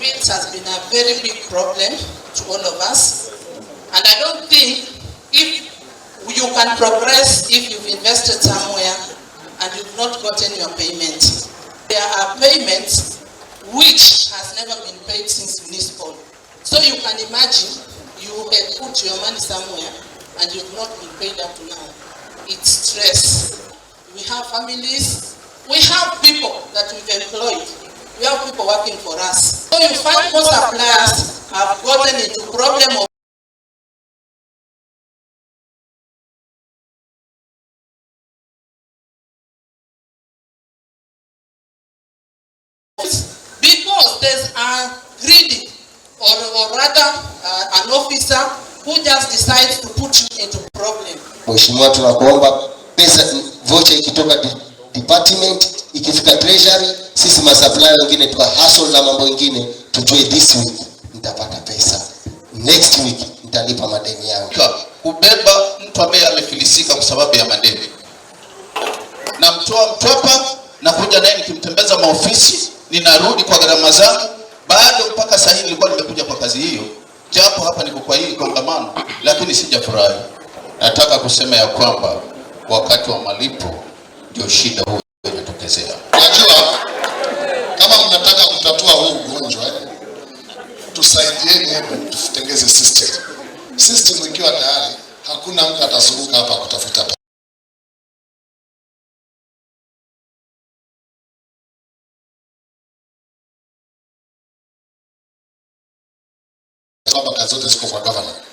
Payments has been a very big problem to all of us, and I don't think if you can progress if you've invested somewhere and you've not gotten your payment. There are payments which has never been paid since municipal. So you can imagine you had put your money somewhere and you've not been paid up to now. It's stress. We have families, we have people that we've employed. We have people working for us. So you find most suppliers have gotten into problem of because there's a greedy or rather an officer who just decides to put you into problem. Mheshimiwa, tunakuomba pesa vocha ikitoka department ikifika treasury, sisi masupplier wengine tuka hustle na mambo mengine, tujue this week nitapata pesa, next week nitalipa madeni yangu. Kubeba mtu ambaye amefilisika kwa sababu ya madeni, na mtoa mtopa na kuja naye nikimtembeza maofisi, ninarudi kwa gharama zangu. Bado mpaka sasa nilikuwa nimekuja kwa kazi hiyo, japo hapa niko kwa hii kongamano, lakini sijafurahi. Nataka kusema ya kwamba wakati wa malipo ndio shida huyo inatokezea. Unajua, kama mnataka kutatua huu ugonjwa, tusaidieni hebu tutengeze system. System ikiwa tayari, hakuna mtu atazunguka hapa kutafuta pesa. Kazi zote ziko kwa government.